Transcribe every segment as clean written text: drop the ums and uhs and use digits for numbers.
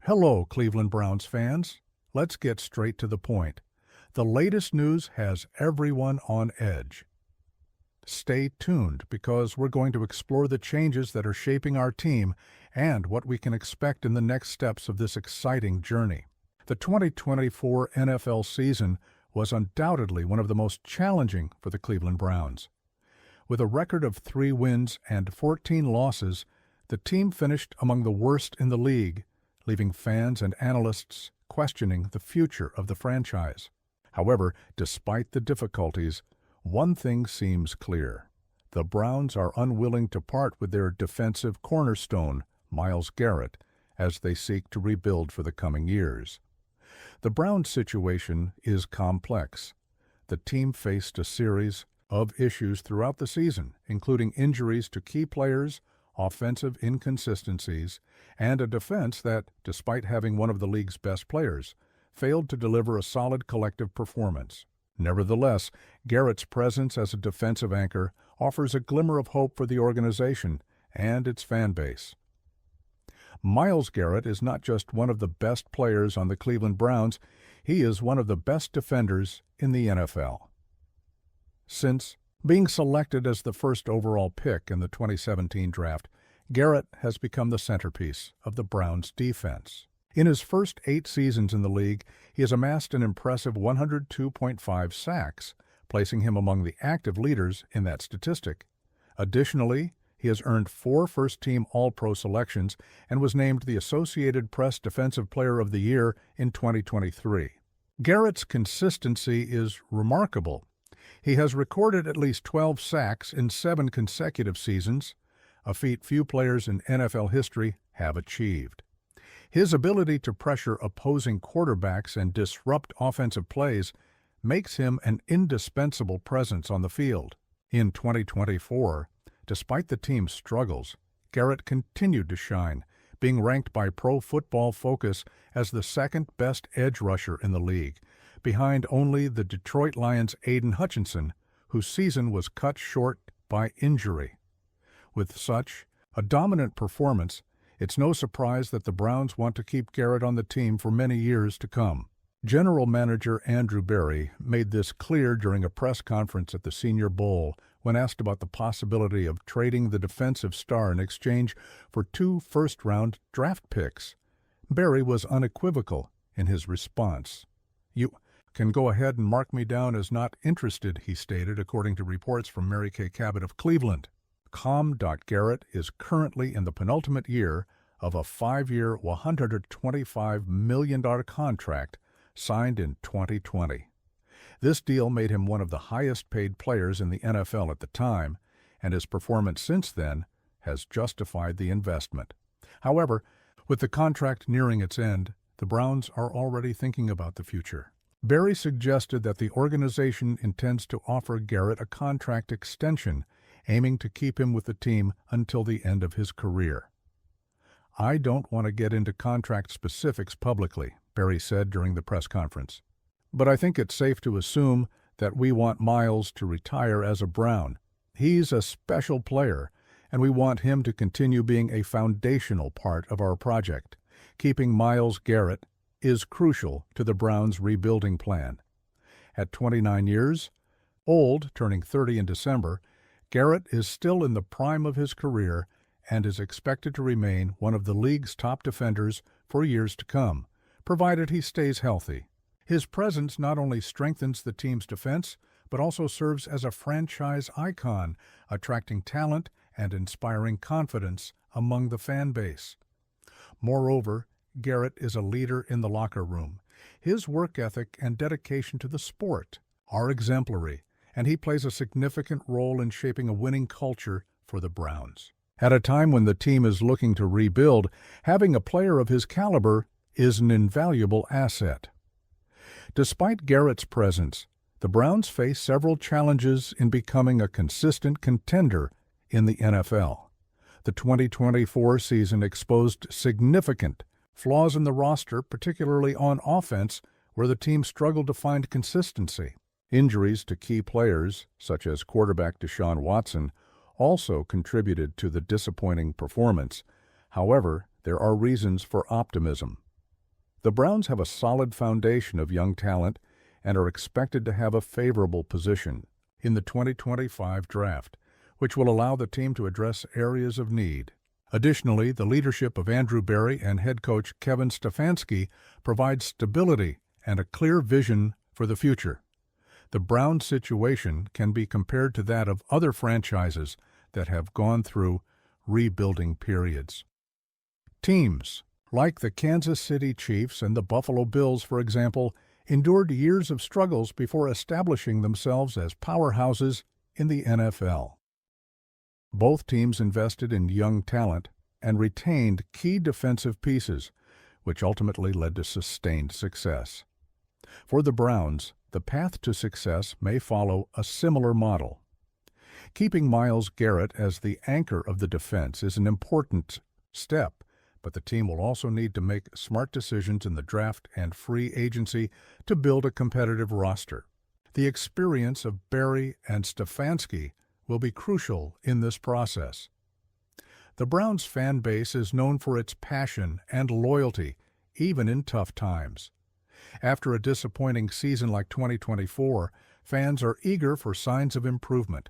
Hello, Cleveland Browns fans. Let's get straight to the point. The latest news has everyone on edge. Stay tuned because we're going to explore the changes that are shaping our team and what we can expect in the next steps of this exciting journey. The 2024 NFL season was undoubtedly one of the most challenging for the Cleveland Browns. With a record of 3 wins and 14 losses, the team finished among the worst in the league, leaving fans and analysts questioning the future of the franchise. However, despite the difficulties, one thing seems clear. The Browns are unwilling to part with their defensive cornerstone, Myles Garrett, as they seek to rebuild for the coming years. The Browns' situation is complex. The team faced a series of issues throughout the season, including injuries to key players, offensive inconsistencies, and a defense that, despite having one of the league's best players, failed to deliver a solid collective performance. Nevertheless, Garrett's presence as a defensive anchor offers a glimmer of hope for the organization and its fan base. Myles Garrett is not just one of the best players on the Cleveland Browns, he is one of the best defenders in the NFL. Since being selected as the first overall pick in the 2017 draft, Garrett has become the centerpiece of the Browns' defense. In his first 8 seasons in the league, he has amassed an impressive 102.5 sacks, placing him among the active leaders in that statistic. Additionally, he has earned 4 first-team All-Pro selections and was named the Associated Press Defensive Player of the Year in 2023. Garrett's consistency is remarkable. He has recorded at least 12 sacks in 7 consecutive seasons, a feat few players in NFL history have achieved. His ability to pressure opposing quarterbacks and disrupt offensive plays makes him an indispensable presence on the field. In 2024, despite the team's struggles, Garrett continued to shine, being ranked by Pro Football Focus as the second-best edge rusher in the league, behind only the Detroit Lions' Aiden Hutchinson, whose season was cut short by injury. With such a dominant performance, it's no surprise that the Browns want to keep Garrett on the team for many years to come. General Manager Andrew Berry made this clear during a press conference at the Senior Bowl when asked about the possibility of trading the defensive star in exchange for 2 first-round draft picks. Berry was unequivocal in his response. "You can go ahead and mark me down as not interested," he stated, according to reports from Mary Kay Cabot of Cleveland. Garrett is currently in the penultimate year of a 5-year, $125 million contract signed in 2020. This deal made him one of the highest-paid players in the NFL at the time, and his performance since then has justified the investment. However, with the contract nearing its end, the Browns are already thinking about the future. Berry suggested that the organization intends to offer Garrett a contract extension, aiming to keep him with the team until the end of his career. "I don't want to get into contract specifics publicly," Berry said during the press conference. "But I think it's safe to assume that we want Myles to retire as a Brown. He's a special player, and we want him to continue being a foundational part of our project. Keeping Myles Garrett is crucial to the Browns' rebuilding plan." At 29 years old, turning 30 in December, Garrett is still in the prime of his career and is expected to remain one of the league's top defenders for years to come, provided he stays healthy. His presence not only strengthens the team's defense, but also serves as a franchise icon, attracting talent and inspiring confidence among the fan base. Moreover, Garrett is a leader in the locker room. His work ethic and dedication to the sport are exemplary, and he plays a significant role in shaping a winning culture for the Browns. At a time when the team is looking to rebuild, having a player of his caliber is an invaluable asset. Despite Garrett's presence, the Browns face several challenges in becoming a consistent contender in the NFL. The 2024 season exposed significant flaws in the roster, particularly on offense, where the team struggled to find consistency. Injuries to key players, such as quarterback Deshaun Watson, also contributed to the disappointing performance. However, there are reasons for optimism. The Browns have a solid foundation of young talent and are expected to have a favorable position in the 2025 draft, which will allow the team to address areas of need. Additionally, the leadership of Andrew Berry and head coach Kevin Stefanski provides stability and a clear vision for the future. The Browns' situation can be compared to that of other franchises that have gone through rebuilding periods. Teams, like the Kansas City Chiefs and the Buffalo Bills, for example, endured years of struggles before establishing themselves as powerhouses in the NFL. Both teams invested in young talent and retained key defensive pieces, which ultimately led to sustained success. For the Browns, the path to success may follow a similar model. Keeping Myles Garrett as the anchor of the defense is an important step, but the team will also need to make smart decisions in the draft and free agency to build a competitive roster. The experience of Berry and Stefanski will be crucial in this process. The Browns fan base is known for its passion and loyalty, even in tough times. After a disappointing season like 2024, fans are eager for signs of improvement.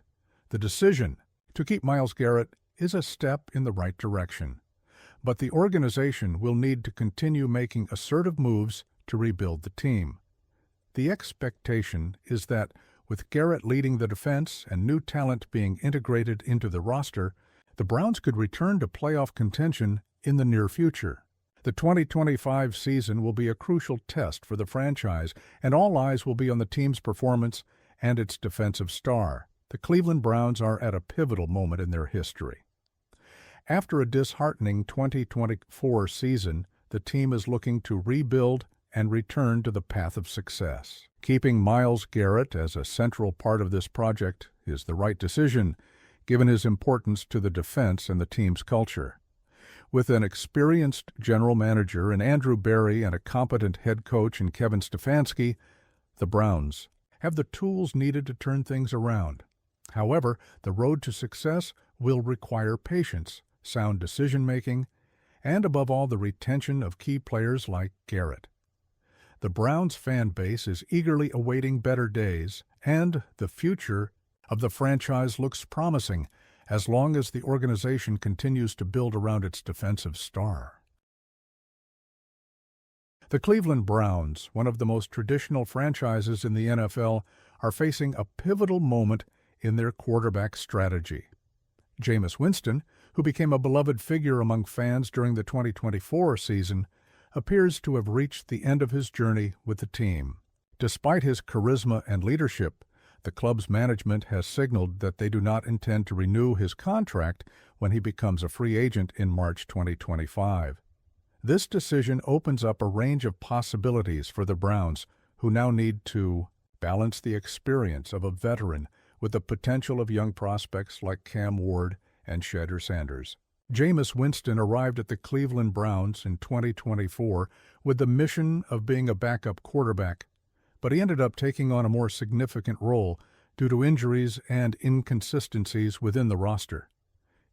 The decision to keep Myles Garrett is a step in the right direction, but the organization will need to continue making assertive moves to rebuild the team. The expectation is that with Garrett leading the defense and new talent being integrated into the roster, the Browns could return to playoff contention in the near future. The 2025 season will be a crucial test for the franchise, and all eyes will be on the team's performance and its defensive star. The Cleveland Browns are at a pivotal moment in their history. After a disheartening 2024 season, the team is looking to rebuild and return to the path of success. Keeping Myles Garrett as a central part of this project is the right decision, given his importance to the defense and the team's culture. With an experienced general manager in Andrew Berry and a competent head coach in Kevin Stefanski, the Browns have the tools needed to turn things around. However, the road to success will require patience, sound decision-making, and above all, the retention of key players like Garrett. The Browns fan base is eagerly awaiting better days, and the future of the franchise looks promising as long as the organization continues to build around its defensive star. The Cleveland Browns, one of the most traditional franchises in the NFL, are facing a pivotal moment in their quarterback strategy. Jameis Winston, who became a beloved figure among fans during the 2024 season, appears to have reached the end of his journey with the team. Despite his charisma and leadership, the club's management has signaled that they do not intend to renew his contract when he becomes a free agent in March 2025. This decision opens up a range of possibilities for the Browns, who now need to balance the experience of a veteran with the potential of young prospects like Cam Ward and Shedeur Sanders. Jameis Winston arrived at the Cleveland Browns in 2024 with the mission of being a backup quarterback, but he ended up taking on a more significant role due to injuries and inconsistencies within the roster.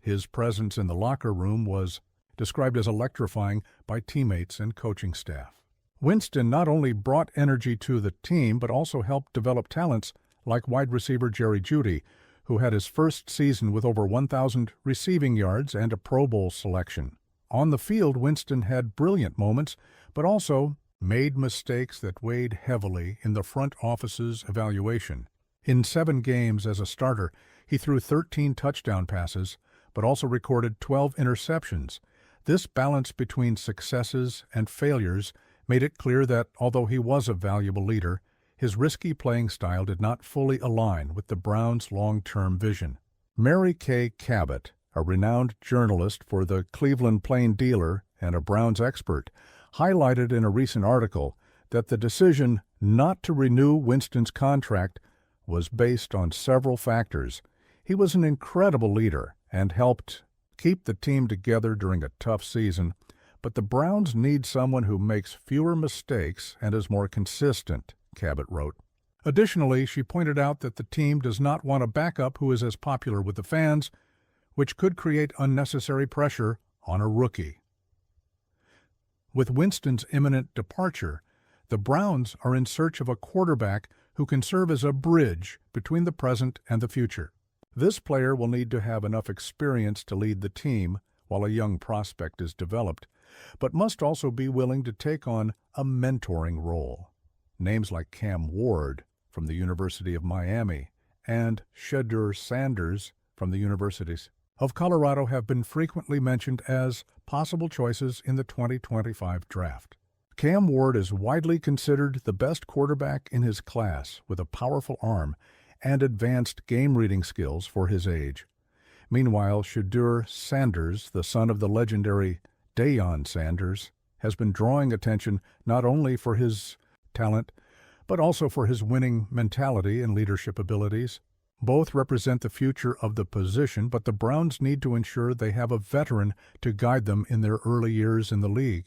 His presence in the locker room was described as electrifying by teammates and coaching staff. Winston not only brought energy to the team, but also helped develop talents like wide receiver Jerry Jeudy, who had his first season with over 1,000 receiving yards and a Pro Bowl selection. On the field, Winston had brilliant moments, but also made mistakes that weighed heavily in the front office's evaluation. In 7 games as a starter, he threw 13 touchdown passes, but also recorded 12 interceptions. This balance between successes and failures made it clear that, although he was a valuable leader, his risky playing style did not fully align with the Browns' long-term vision. Mary Kay Cabot, a renowned journalist for the Cleveland Plain Dealer and a Browns expert, highlighted in a recent article that the decision not to renew Winston's contract was based on several factors. He was an incredible leader and helped keep the team together during a tough season, but the Browns need someone who makes fewer mistakes and is more consistent, Cabot wrote. Additionally, she pointed out that the team does not want a backup who is as popular with the fans, which could create unnecessary pressure on a rookie. With Winston's imminent departure, the Browns are in search of a quarterback who can serve as a bridge between the present and the future. This player will need to have enough experience to lead the team while a young prospect is developed, but must also be willing to take on a mentoring role. Names like Cam Ward from the University of Miami and Shedeur Sanders from the Universities of Colorado have been frequently mentioned as possible choices in the 2025 draft. Cam Ward is widely considered the best quarterback in his class with a powerful arm and advanced game-reading skills for his age. Meanwhile, Shedeur Sanders, the son of the legendary Deion Sanders, has been drawing attention not only for his talent, but also for his winning mentality and leadership abilities. Both represent the future of the position, but the Browns need to ensure they have a veteran to guide them in their early years in the league.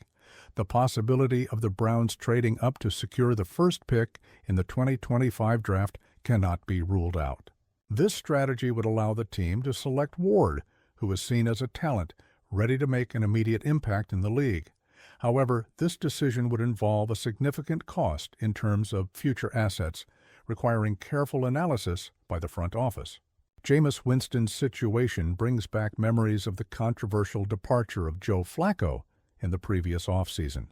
The possibility of the Browns trading up to secure the first pick in the 2025 draft cannot be ruled out. This strategy would allow the team to select Ward, who is seen as a talent ready to make an immediate impact in the league. However, this decision would involve a significant cost in terms of future assets, requiring careful analysis by the front office. Jameis Winston's situation brings back memories of the controversial departure of Joe Flacco in the previous offseason.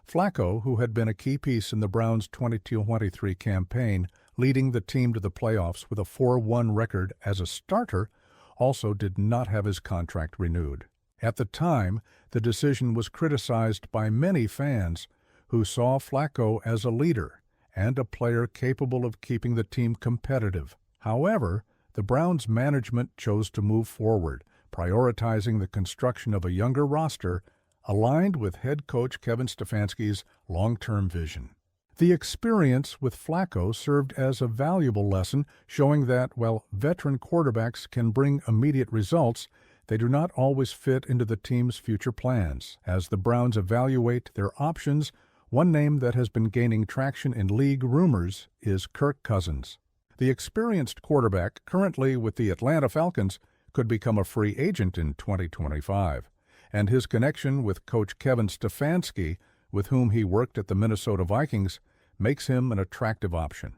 Flacco, who had been a key piece in the Browns' 2023 campaign, leading the team to the playoffs with a 4-1 record as a starter, also did not have his contract renewed. At the time, the decision was criticized by many fans who saw Flacco as a leader and a player capable of keeping the team competitive. However, the Browns' management chose to move forward, prioritizing the construction of a younger roster aligned with head coach Kevin Stefanski's long-term vision. The experience with Flacco served as a valuable lesson, showing that while veteran quarterbacks can bring immediate results, they do not always fit into the team's future plans. As the Browns evaluate their options, one name that has been gaining traction in league rumors is Kirk Cousins. The experienced quarterback, currently with the Atlanta Falcons, could become a free agent in 2025, and his connection with coach Kevin Stefanski, with whom he worked at the Minnesota Vikings, makes him an attractive option.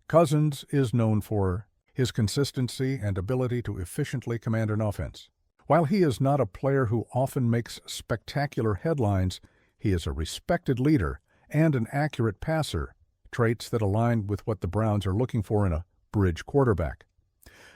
Cousins is known for his consistency and ability to efficiently command an offense. While he is not a player who often makes spectacular headlines, he is a respected leader and an accurate passer, traits that align with what the Browns are looking for in a bridge quarterback.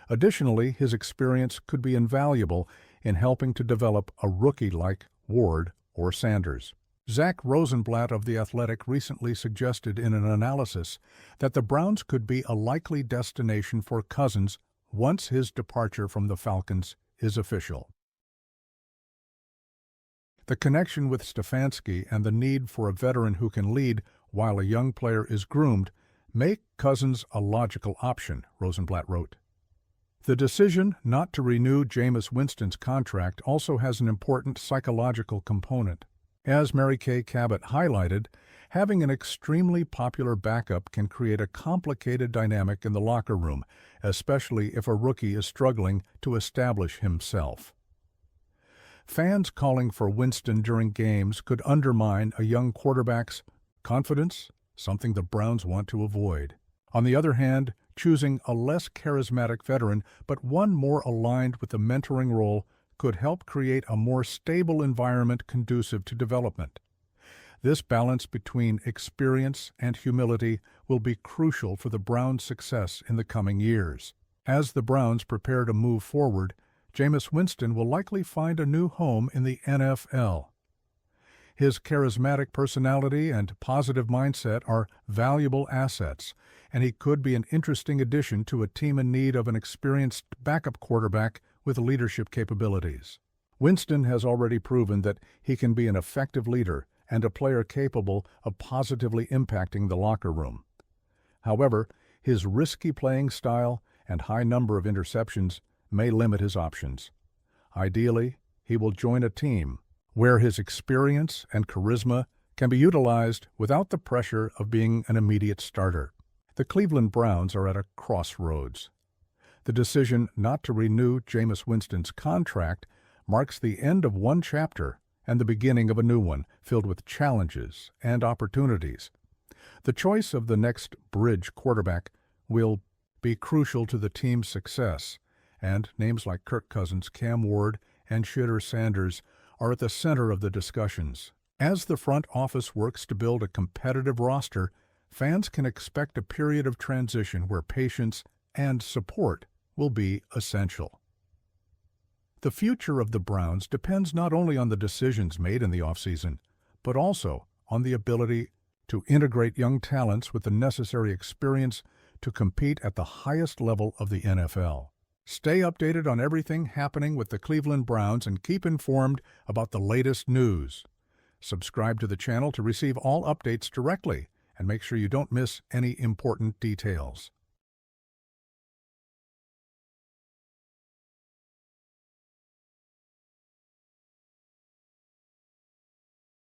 Additionally, his experience could be invaluable in helping to develop a rookie like Ward or Sanders. Zach Rosenblatt of The Athletic recently suggested in an analysis that the Browns could be a likely destination for Cousins once his departure from the Falcons is official. The connection with Stefanski and the need for a veteran who can lead while a young player is groomed make Cousins a logical option, Rosenblatt wrote. The decision not to renew Jameis Winston's contract also has an important psychological component. As Mary Kay Cabot highlighted, having an extremely popular backup can create a complicated dynamic in the locker room, especially if a rookie is struggling to establish himself. Fans calling for Winston during games could undermine a young quarterback's confidence, something the Browns want to avoid. On the other hand, choosing a less charismatic veteran, but one more aligned with the mentoring role, could help create a more stable environment conducive to development. This balance between experience and humility will be crucial for the Browns' success in the coming years. As the Browns prepare to move forward, Jameis Winston will likely find a new home in the NFL. His charismatic personality and positive mindset are valuable assets, and he could be an interesting addition to a team in need of an experienced backup quarterback with leadership capabilities. Winston has already proven that he can be an effective leader and a player capable of positively impacting the locker room. However, his risky playing style and high number of interceptions may limit his options. Ideally, he will join a team where his experience and charisma can be utilized without the pressure of being an immediate starter. The Cleveland Browns are at a crossroads. The decision not to renew Jameis Winston's contract marks the end of one chapter and the beginning of a new one filled with challenges and opportunities. The choice of the next bridge quarterback will be crucial to the team's success, and names like Kirk Cousins, Cam Ward, and Shedeur Sanders are at the center of the discussions. As the front office works to build a competitive roster, fans can expect a period of transition where patience and support will be essential. The future of the Browns depends not only on the decisions made in the offseason, but also on the ability to integrate young talents with the necessary experience to compete at the highest level of the NFL. Stay updated on everything happening with the Cleveland Browns and keep informed about the latest news. Subscribe to the channel to receive all updates directly and make sure you don't miss any important details.